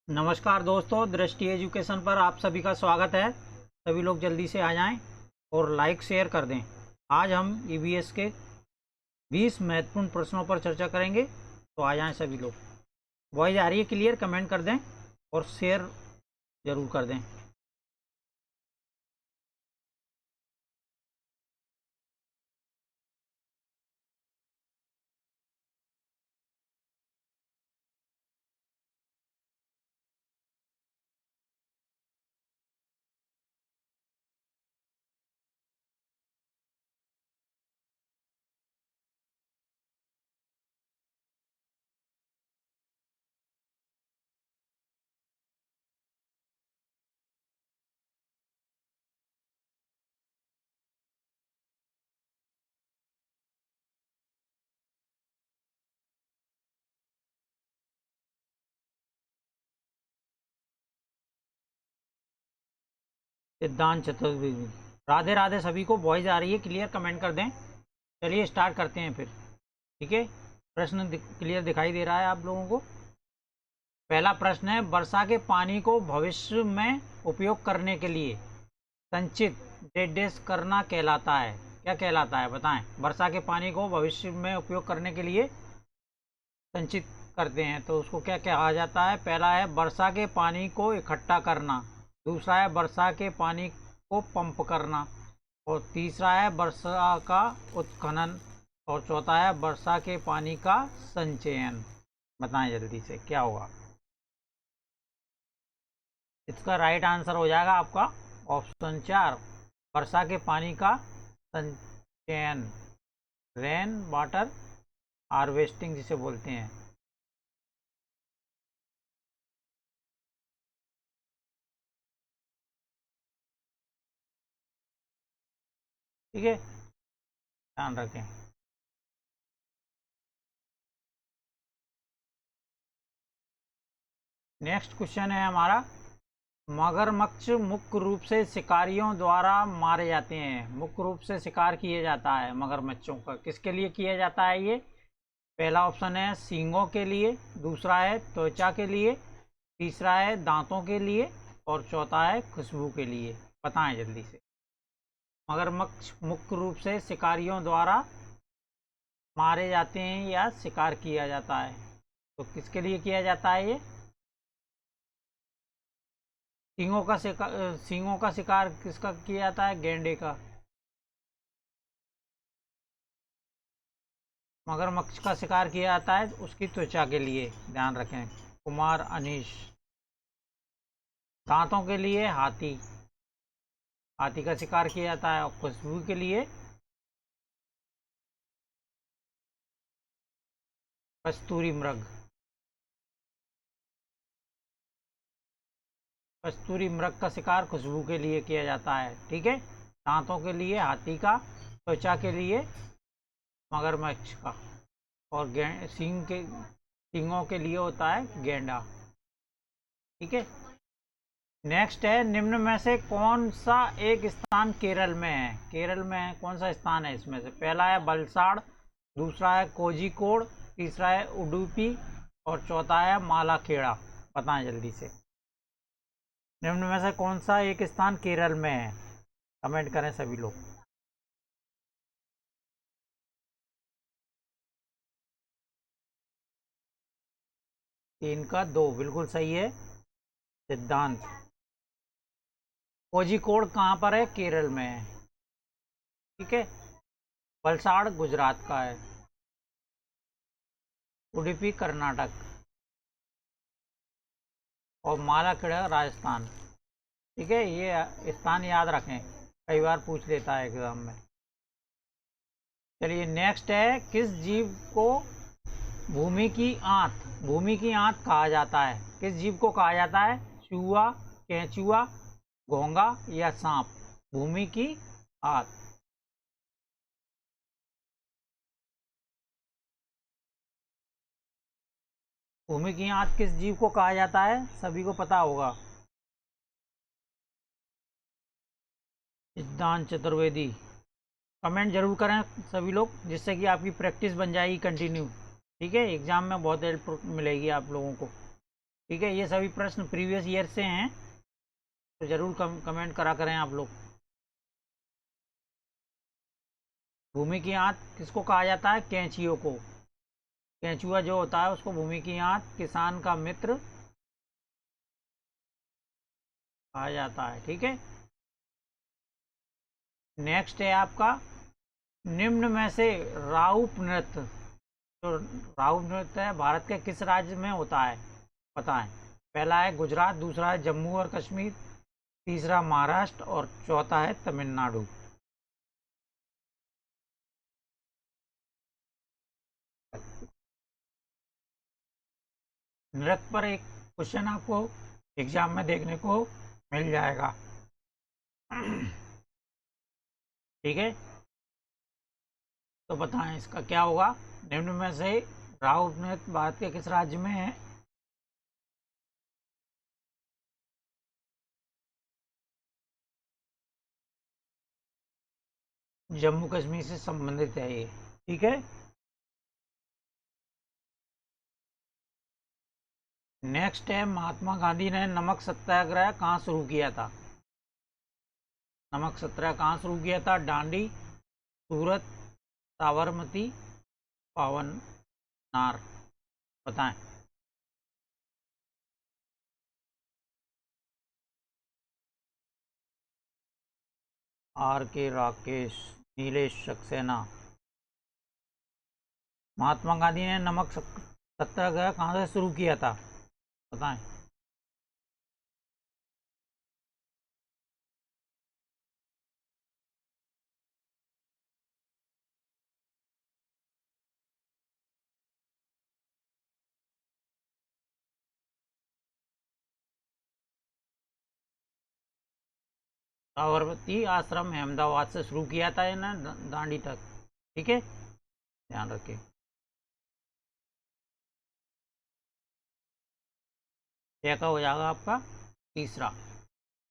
नमस्कार दोस्तों, दृष्टि एजुकेशन पर आप सभी का स्वागत है। सभी लोग जल्दी से आ जाएं और लाइक शेयर कर दें। आज हम ईवीएस के 20 महत्वपूर्ण प्रश्नों पर चर्चा करेंगे, तो आ जाएं सभी लोग। वॉइस आ रही है क्लियर? कमेंट कर दें और शेयर ज़रूर कर दें। सिद्धांत चतुर्वेदी। राधे राधे सभी को। वॉइस आ रही है क्लियर? कमेंट कर दें। चलिए स्टार्ट करते हैं फिर। ठीक है, प्रश्न क्लियर दिखाई दे रहा है आप लोगों को? पहला प्रश्न है, वर्षा के पानी को भविष्य में उपयोग करने के लिए संचित डेडेस करना कहलाता है। क्या कहलाता है बताएं? वर्षा के पानी को भविष्य में उपयोग करने के लिए संचित करते हैं तो उसको क्या कहा जाता है? पहला है वर्षा के पानी को इकट्ठा करना, दूसरा है वर्षा के पानी को पंप करना, और तीसरा है वर्षा का उत्खनन, और चौथा है वर्षा के पानी का संचयन। बताएं जल्दी से क्या होगा? इसका राइट आंसर हो जाएगा आपका ऑप्शन 4, वर्षा के पानी का संचयन, रेन वाटर हार्वेस्टिंग जिसे बोलते हैं। ठीक है, ध्यान रखें। नेक्स्ट क्वेश्चन है हमारा, मगरमच्छ मुख्य रूप से शिकारियों द्वारा मारे जाते हैं। मुख्य रूप से शिकार किया जाता है मगरमच्छों का, किसके लिए किया जाता है ये? पहला ऑप्शन है सींगों के लिए, दूसरा है त्वचा के लिए, तीसरा है दांतों के लिए, और चौथा है खुशबू के लिए। बताएं जल्दी से। मगरमच्छ मुख्य रूप से शिकारियों द्वारा मारे जाते हैं या शिकार किया जाता है, तो किसके लिए किया जाता है ये? सींगों का शिकार किसका किया जाता है? गैंडे का। मगरमच्छ का शिकार किया जाता है उसकी त्वचा के लिए, ध्यान रखें। कुमार अनीश। दांतों के लिए हाथी, हाथी का शिकार किया जाता है, और खुशबू के लिए कस्तूरी मृग। कस्तूरी मृग का शिकार खुशबू के लिए किया जाता है। ठीक है, दांतों के लिए हाथी का, त्वचा के लिए मगरमच्छ का, और सींगों के लिए होता है गेंडा। ठीक है, नेक्स्ट है, निम्न में से कौन सा एक स्थान केरल में है? केरल में है, कौन सा स्थान है इसमें से? पहला है वलसाड़, दूसरा है कोझिकोड, तीसरा है उडुपी, और चौथा है मालाखेड़ा। बताएं जल्दी से। निम्न में से कौन सा एक स्थान केरल में है? कमेंट करें सभी लोग। तीन का दो बिल्कुल सही है सिद्धांत। कोझिकोड कहाँ पर है? केरल में है। ठीक है, वलसाड़ गुजरात का है, उडुपी कर्नाटक, और मालाखेड़ा राजस्थान। ठीक है, ये स्थान याद रखें, कई बार पूछ लेता है एग्जाम में। चलिए नेक्स्ट है, किस जीव को भूमि की आंत कहा जाता है? किस जीव को कहा जाता है? चूहा, केंचुआ, घोंगा या सांप? भूमि की आंत। भूमि की आंत किस जीव को कहा जाता है? सभी को पता होगा। सिद्धांत चतुर्वेदी। कमेंट जरूर करें सभी लोग, जिससे कि आपकी प्रैक्टिस बन जाएगी कंटिन्यू। ठीक है, एग्जाम में बहुत हेल्प मिलेगी आप लोगों को। ठीक है, ये सभी प्रश्न प्रीवियस ईयर से हैं, तो जरूर कमेंट करा करें आप लोग। भूमि की आंत किसको कहा जाता है? कैंचियों को। कैंचुआ जो होता है उसको भूमि की आंत, किसान का मित्र कहा जाता है। ठीक है, नेक्स्ट है आपका, निम्न में से राउप नृत्य, जो राउप नृत्य है भारत के किस राज्य में होता है? बताएं। पहला है गुजरात, दूसरा है जम्मू और कश्मीर, तीसरा महाराष्ट्र और चौथा है तमिलनाडु। नृत्य पर एक क्वेश्चन आपको एग्जाम में देखने को मिल जाएगा। ठीक है, तो बताएं इसका क्या होगा? निम्न में से राउप नृत्य भारत के किस राज्य में है? जम्मू कश्मीर से संबंधित है ये। ठीक है, नेक्स्ट है, महात्मा गांधी ने नमक सत्याग्रह कहाँ शुरू किया था? नमक सत्याग्रह कहाँ शुरू किया था? डांडी, सूरत, साबरमती, पावनार। बताएं। आर के राकेश, नीलेश सक्सेना। महात्मा गांधी ने नमक सत्याग्रह कहाँ से शुरू किया था? बताएं। साबरमती आश्रम अहमदाबाद से शुरू किया था ना, दांडी तक। ठीक है, ध्यान रखें। यह का हो जाएगा आपका तीसरा।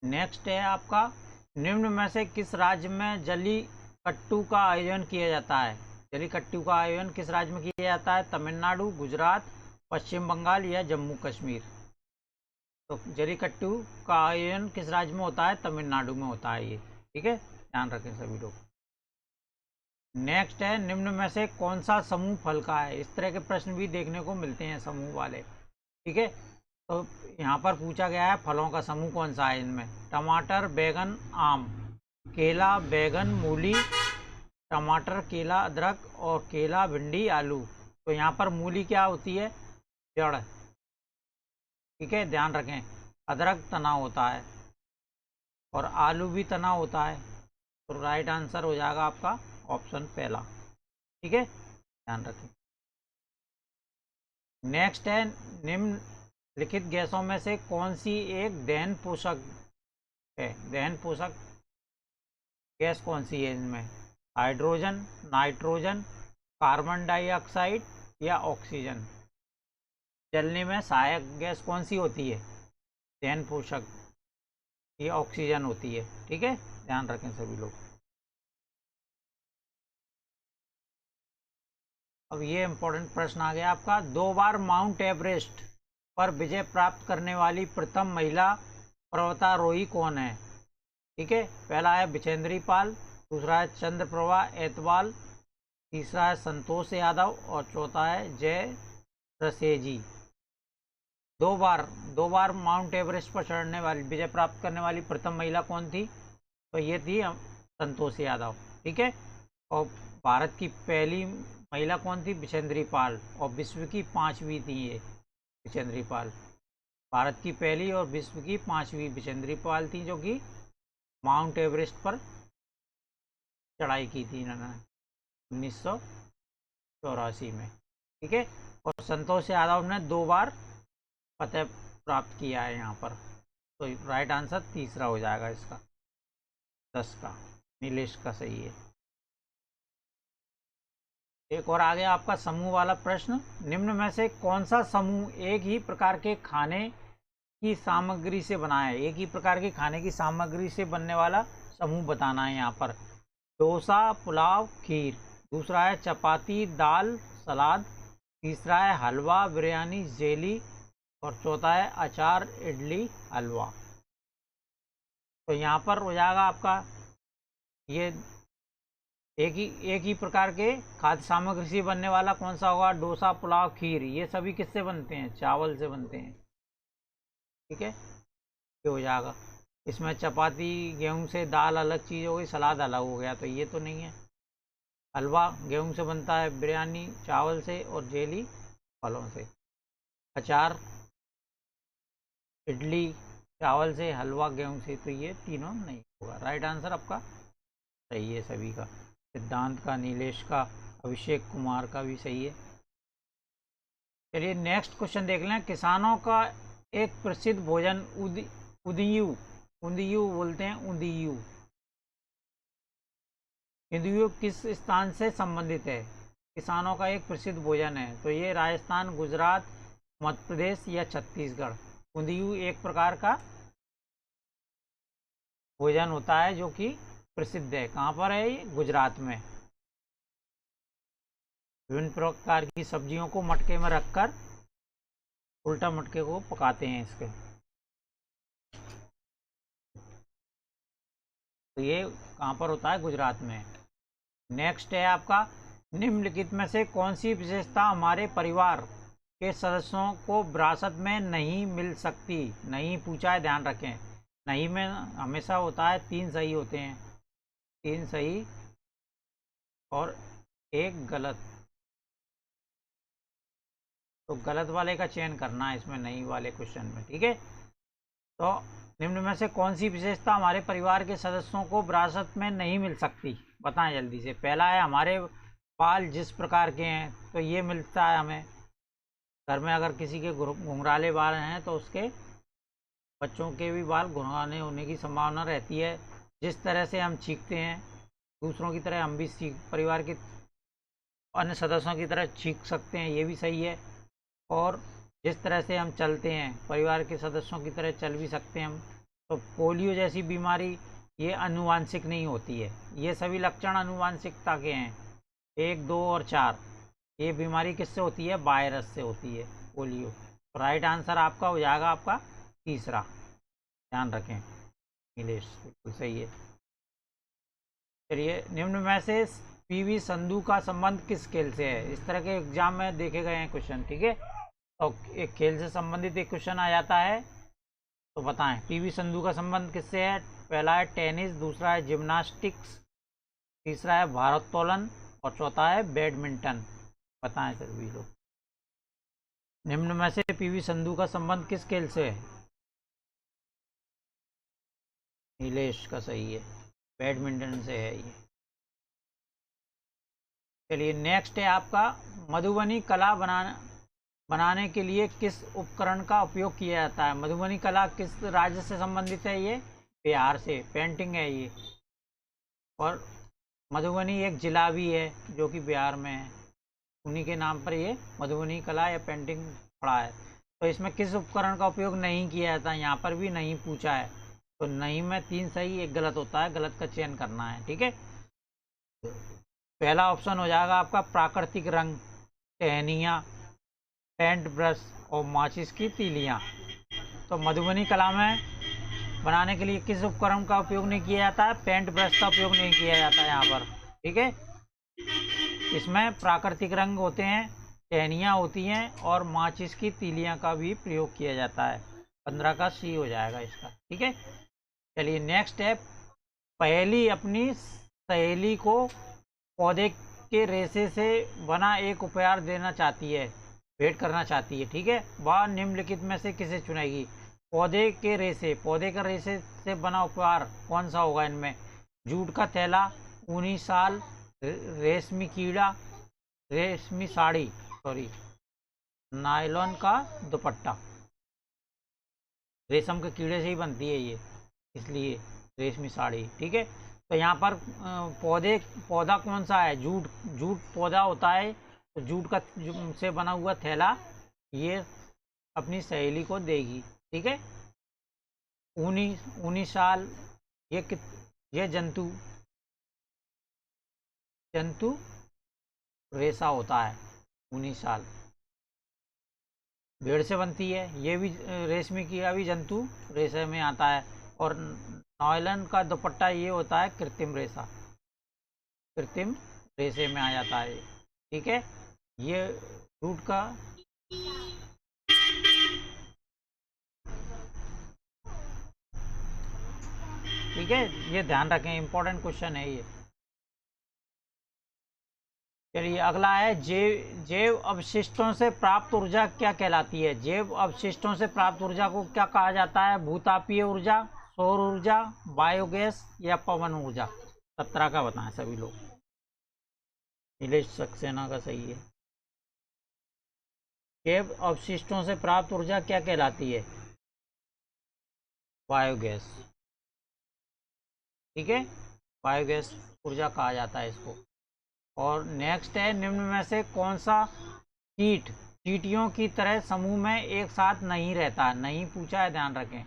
नेक्स्ट है आपका, निम्न में से किस राज्य में जल्लीकट्टू का आयोजन किया जाता है? जल्लीकट्टू का आयोजन किस राज्य में किया जाता है? तमिलनाडु, गुजरात, पश्चिम बंगाल या जम्मू कश्मीर। तो जल्लीकट्टू का आयोजन किस राज्य में होता है? तमिलनाडु में होता है ये। ठीक है, ध्यान रखें सभी लोग। नेक्स्ट है, निम्न में से कौन सा समूह फल का है? इस तरह के प्रश्न भी देखने को मिलते हैं समूह वाले। ठीक है, तो यहाँ पर पूछा गया है फलों का समूह कौन सा है इनमें? टमाटर, बैगन, आम, केला, बैगन, मूली, टमाटर, केला, अदरक और केला, भिंडी, आलू। तो यहाँ पर मूली क्या होती है? जड़। ठीक है, ध्यान रखें। अदरक तना होता है और आलू भी तना होता है। तो राइट आंसर हो जाएगा आपका ऑप्शन पहला। ठीक है, ध्यान रखें। नेक्स्ट है, निम्नलिखित गैसों में से कौन सी एक दहन पोषक है? दहन पोषक गैस कौन सी है इनमें? हाइड्रोजन, नाइट्रोजन, कार्बन डाइऑक्साइड या ऑक्सीजन। जलने में सहायक गैस कौन सी होती है? दहन पोषक, ये ऑक्सीजन होती है। ठीक है, ध्यान रखें सभी लोग। अब ये इंपॉर्टेंट प्रश्न आ गया आपका, 2 बार माउंट एवरेस्ट पर विजय प्राप्त करने वाली प्रथम महिला पर्वतारोही कौन है? ठीक है, पहला है बिचेंद्री पाल, दूसरा है चंद्रप्रभा एतवाल, तीसरा है संतोष यादव और चौथा है जय रसेजी। 2 बार माउंट एवरेस्ट पर चढ़ने वाली, विजय प्राप्त करने वाली प्रथम महिला कौन थी? तो ये थी संतोष यादव। ठीक है, और भारत की पहली महिला कौन थी? बिचेंद्री पाल, और विश्व की 5वीं थी ये बिचेंद्री पाल। भारत की पहली और विश्व की 5वीं बिचेंद्री पाल थी, जो कि माउंट एवरेस्ट पर चढ़ाई की थी इन्होंने 1984 में। ठीक है, और संतोष यादव ने 2 बार फतेह प्राप्त किया है यहाँ पर। तो राइट आंसर तीसरा हो जाएगा इसका, 10 का, नीलेश का सही है। एक और आ गया आपका समूह वाला प्रश्न, निम्न में से कौन सा समूह एक ही प्रकार के खाने की सामग्री से बना है? एक ही प्रकार की खाने की सामग्री से बनने वाला समूह बताना है यहाँ पर। डोसा, पुलाव, खीर, दूसरा है चपाती, दाल, सलाद, तीसरा है हलवा, बिरयानी, जेली और चौथा है अचार, इडली, हलवा। तो यहाँ पर हो जाएगा आपका ये एक ही प्रकार के खाद्य सामग्री से बनने वाला कौन सा होगा? डोसा, पुलाव, खीर। ये सभी किससे बनते हैं? चावल से बनते हैं। ठीक है, ये हो जाएगा। इसमें चपाती गेहूं से, दाल अलग चीज़ हो गई, सलाद अलग हो गया, तो ये तो नहीं है। हलवा गेहूं से बनता है, बिरयानी चावल से, और जेली फलों से। अचार, इडली चावल से, हलवा गेहूं से, तो ये तीनों नहीं होगा। राइट आंसर आपका सही है सभी का। सिद्धांत का, नीलेश का, अभिषेक कुमार का भी सही है। चलिए नेक्स्ट क्वेश्चन देख लें। किसानों का एक प्रसिद्ध भोजन उंधियू, उंधियू बोलते हैं, उंधियू। उंधियू किस स्थान से संबंधित है? किसानों का एक प्रसिद्ध भोजन है, तो ये राजस्थान, गुजरात, मध्य प्रदेश या छत्तीसगढ़। उंधियू एक प्रकार का भोजन होता है जो कि प्रसिद्ध है। कहाँ पर है ये? गुजरात में। विभिन्न प्रकार की सब्जियों को मटके में रखकर उल्टा मटके को पकाते हैं इसके। तो ये कहाँ पर होता है? गुजरात में। नेक्स्ट है आपका, निम्नलिखित में से कौन सी विशेषता हमारे परिवार के सदस्यों को विरासत में नहीं मिल सकती? नहीं पूछा है, ध्यान रखें। नहीं में हमेशा होता है 3 सही होते हैं, 3 सही और 1 गलत। तो गलत वाले का चयन करना है इसमें, नहीं वाले क्वेश्चन में। ठीक है, तो निम्न में से कौन सी विशेषता हमारे परिवार के सदस्यों को विरासत में नहीं मिल सकती? बताएं जल्दी से। पहला है, हमारे बाल जिस प्रकार के हैं तो ये मिलता है हमें। घर में अगर किसी के घुंघराले बाल हैं तो उसके बच्चों के भी बाल घुंघराले होने की संभावना रहती है। जिस तरह से हम चीखते हैं दूसरों की तरह हम भी परिवार के अन्य सदस्यों की तरह चीख सकते हैं, ये भी सही है। और जिस तरह से हम चलते हैं परिवार के सदस्यों की तरह चल भी सकते हैं हम। तो पोलियो जैसी बीमारी ये आनुवांशिक नहीं होती है। ये सभी लक्षण आनुवांशिकता के हैं, 1, 2 और 4। ये बीमारी किससे होती है? वायरस से होती है, पोलियो। तो राइट आंसर आपका हो जाएगा आपका तीसरा। ध्यान रखें नीलेश, बिल्कुल सही है। चलिए, निम्न में से पीवी संधू का संबंध किस खेल से है? इस तरह के एग्जाम में देखे गए हैं क्वेश्चन। ठीक है, तो एक खेल से संबंधित एक क्वेश्चन आ जाता है, तो बताएं पीवी संधू का संबंध किससे है? पहला है टेनिस, दूसरा है जिम्नास्टिक्स, तीसरा है भारोत्तोलन और चौथा है बैडमिंटन। बताएं सभी लोग, निम्न में से पीवी संधू का संबंध किस खेल से है? नीलेश का सही है, बैडमिंटन से है ये। चलिए नेक्स्ट है आपका, मधुबनी कला बनाने के लिए किस उपकरण का उपयोग किया जाता है? मधुबनी कला किस राज्य से संबंधित है? ये बिहार से, पेंटिंग है ये। और मधुबनी एक जिला भी है जो कि बिहार में है, उन्हीं के नाम पर ये मधुबनी कला या पेंटिंग पड़ा है। तो इसमें किस उपकरण का उपयोग नहीं किया जाता? यहाँ पर भी नहीं पूछा है, तो नहीं में 3 सही 1 गलत होता है, गलत का चयन करना है। ठीक है, पहला ऑप्शन हो जाएगा आपका प्राकृतिक रंग, टहनियाँ, पेंट ब्रश और माचिस की तीलियाँ। तो मधुबनी कला में बनाने के लिए किस उपकरण का उपयोग नहीं किया जाता है? पेंट ब्रश का उपयोग नहीं किया जाता है यहाँ पर। ठीक है, इसमें प्राकृतिक रंग होते हैं, टहनियाँ होती हैं और माचिस की तीलियाँ का भी प्रयोग किया जाता है। 15 का सी हो जाएगा इसका। ठीक है, चलिए नेक्स्ट है, पहेली अपनी सहेली को पौधे के रेशे से बना एक उपहार देना चाहती है, भेंट करना चाहती है। ठीक है, वह निम्नलिखित में से किसे चुनेगी? पौधे के रेशे, पौधे के रेशे से बना उपहार कौन सा होगा इनमें? जूट का थैला, ऊनी शाल, रेशमी कीड़ा, रेशमी साड़ी, सॉरी नायलॉन का दुपट्टा। रेशम के कीड़े से ही बनती है ये, इसलिए रेशमी साड़ी। ठीक है, तो यहाँ पर पौधा कौन सा है? जूट, जूट पौधा होता है। तो जूट का से बना हुआ थैला ये अपनी सहेली को देगी। ठीक है, ऊनी ऊनी शाल, ये जंतु जंतु रेशा होता है ऊनी शाल। भेड़ से बनती है। ये भी रेशमी कीड़ा भी जंतु रेशे में आता है। और नॉयलन का दुपट्टा ये होता है कृत्रिम रेशा, कृत्रिम रेशे में आ जाता है। ठीक है, ये जूट का ठीक है, ये ध्यान रखें, इंपॉर्टेंट क्वेश्चन है ये। चलिए अगला है, जैव अवशिष्टों से प्राप्त ऊर्जा क्या कहलाती है? जैव अवशिष्टों से प्राप्त ऊर्जा को क्या कहा जाता है? भूतापीय ऊर्जा, सौर ऊर्जा, बायोगैस या पवन ऊर्जा? 17 का बताएं सभी लोग। नीलेश सक्सेना का सही है। जैव अवशिष्टों से प्राप्त ऊर्जा क्या कहलाती है? बायोगैस। ठीक है, बायोगैस ऊर्जा कहा जाता है इसको। और नेक्स्ट है, निम्न में से कौन सा कीट चींटियों की तरह समूह में एक साथ नहीं रहता? नहीं पूछा है, ध्यान रखें।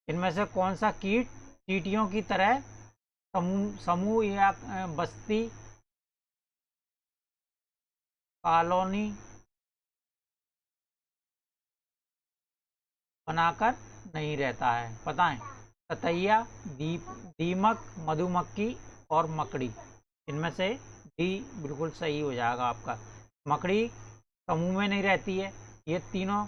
इनमें से कौन सा कीट चींटियों की तरह समूह या बस्ती, कॉलोनी बनाकर नहीं रहता है? बताएं। ततैया, दीमक, मधुमक्खी और मकड़ी। इनमें से डी बिल्कुल सही हो जाएगा आपका। मकड़ी समूह में नहीं रहती है। ये तीनों,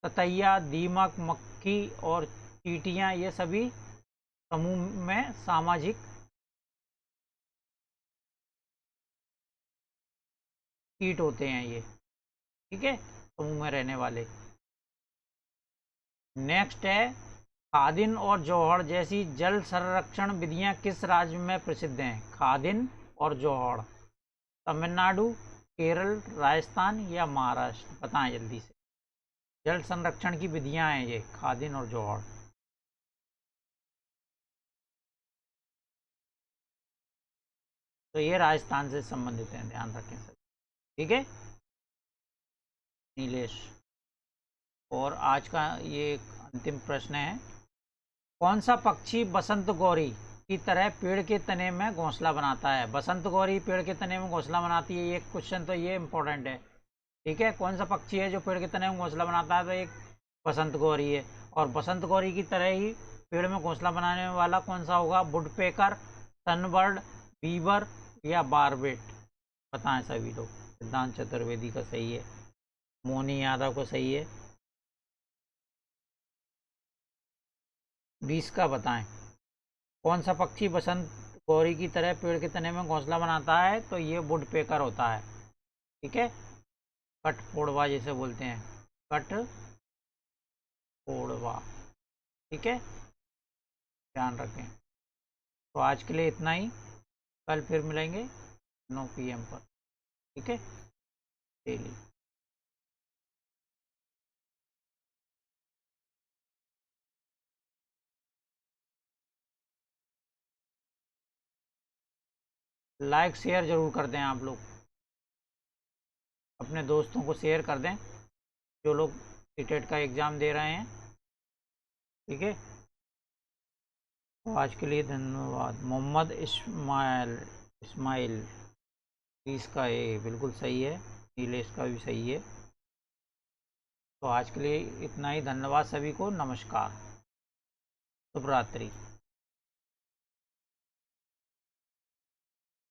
ततैया, दीमक, मक्खी और चींटियां, ये सभी समूह में सामाजिक कीट होते हैं ये। ठीक है, समूह में रहने वाले। नेक्स्ट है, खादिन और जौहर जैसी जल संरक्षण विधियां किस राज्य में प्रसिद्ध हैं? खादिन और जौहर, तमिलनाडु, केरल, राजस्थान या महाराष्ट्र? बताएं जल्दी से। जल संरक्षण की विधियां हैं ये खादिन और जौहर। तो ये राजस्थान से संबंधित हैं, ध्यान रखें सर। ठीक है नीलेश। और आज का ये एक अंतिम प्रश्न है, कौन सा पक्षी बसंत गौरी की तरह पेड़ के तने में घोंसला बनाता है? बसंत गौरी पेड़ के तने में घोंसला बनाती है, ये क्वेश्चन तो ये इंपॉर्टेंट है। ठीक है, कौन सा पक्षी है जो पेड़ के तने में घोंसला बनाता है? तो एक बसंत गौरी है। और बसंत गौरी की तरह ही पेड़ में घोंसला बनाने वाला कौन सा होगा? वुडपेकर, सनबर्ड, बीबर या बारबेट? बताएं सभी लोग। सिद्धांत चतुर्वेदी का सही है, मोनी यादव को सही है। 20 का बताएं, कौन सा पक्षी बसंत गौरी की तरह पेड़ के तने में घोंसला बनाता है? तो ये वुडपेकर होता है। ठीक है, कठफोड़वा जिसे बोलते हैं, कठफोड़वा। ठीक है, ध्यान रखें। तो आज के लिए इतना ही, कल फिर मिलेंगे 9 PM पर। ठीक है, डेली। लाइक शेयर जरूर कर दें आप लोग, अपने दोस्तों को शेयर कर दें जो लोग सीटेट का एग्ज़ाम दे रहे हैं। ठीक है, तो आज के लिए धन्यवाद। मोहम्मद इस्माइल 20 का ए बिल्कुल सही है, नीलेश का भी सही है। तो आज के लिए इतना ही, धन्यवाद सभी को, नमस्कार, शुभ रात्रि।